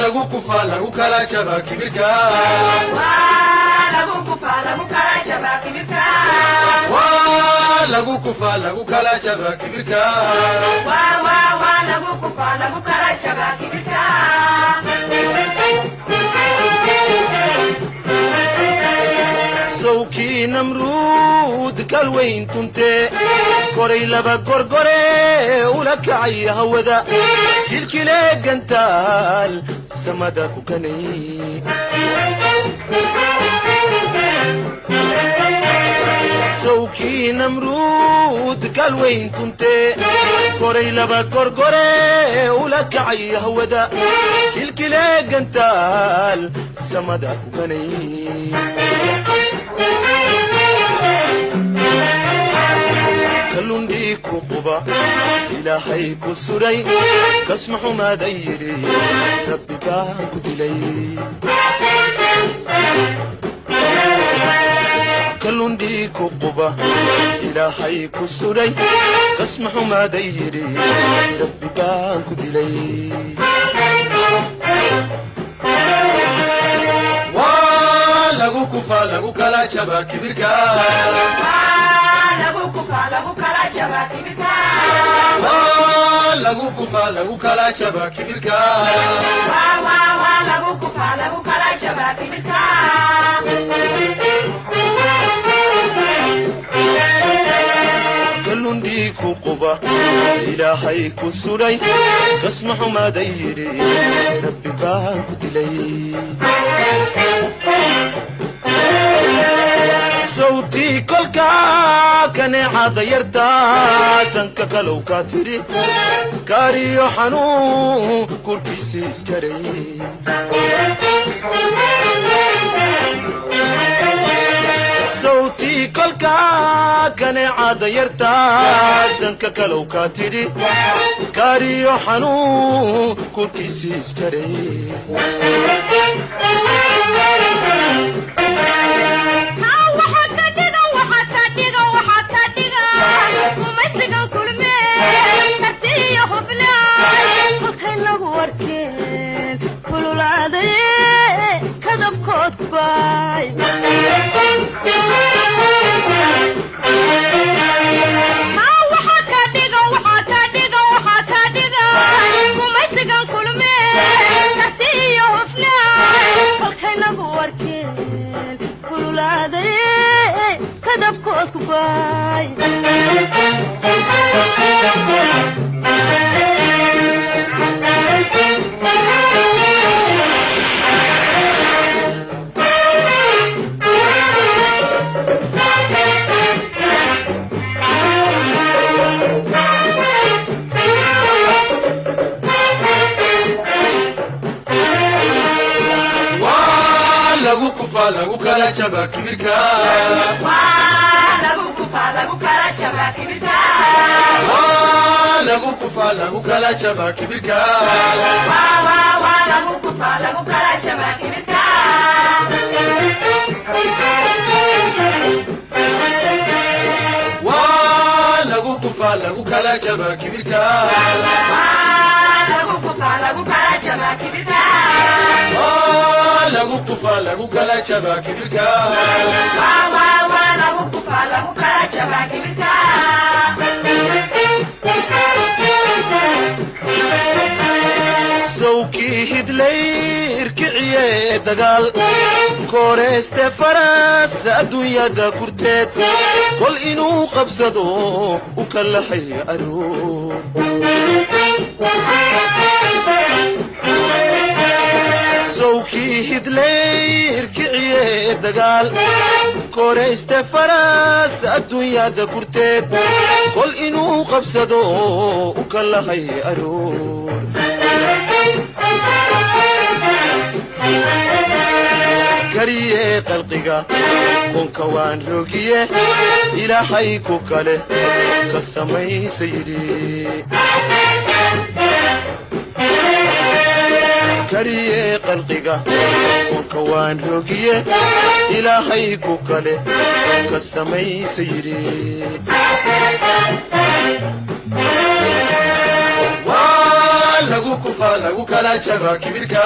lagu kufa lagu kala jaba kibirka lagu kufa lagu kala jaba kibirka lagu kufa lagu kala jaba kibirka lagu kufa lagu kala jaba kibirka sawki namrud kalweyn tunte koray laba gorgore ula kacay hawada kilkile gantaal samada ku kanay sawki namrud kalweyn tunte koray laba gorgore ula kacay hawada kilkile gantaal samada ku kanay كلندي كوبا إلهي كسري كسمح ما ديري ربي باكو دلي كلندي كوبا إلهي كسري كسمح ما ديري ربي باكو دلي lagu kufa lagu kala jaba kibirka lagu kufa lagu kala jaba kibirka lagu kufa lagu kala jaba kibirka lagu kufa lagu kala jaba kibirka كلندي كوبا إلهي كسري كسمح ما ديري ربي باكو دلي صوتي كلكا كان عاد يرتا سنك كلو كاتري كاريو حنو كل كيسيس كري صوتي كلكا كان عاد يرتا سنك كلو كاتري كاريو حنو كل كيسيس كري lagu kufa lagu kala jaba kibirka lagu kufa lagu kala jaba kibirka lagu kufa lagu kala jaba kibirka lagu kufa lagu kala jaba kibirka lagu kufa lagu kala jaba kibirka lagu kufa lagu kala jaba kibirka lagu kufa lagu kala jaba kibirka lagu kufa lagu kala jaba kibirka sawki hidlayr kiciye dagaal kooreste faras adduunyada kurteed kol inuu qabsado u kalahay aroor sawki hidlayr kiciye dagaal kooreste faras adduunyada kurteed kol inuu qabsado u kalahay aroor kariye qalqiga kunka waan loogiye ilaahay ku kale ka samaysaydi kariye qalqiga kunka waan loogiye ilaahay ku kale ka samaysaydi lagu kufa lagu kala jabaa kibirka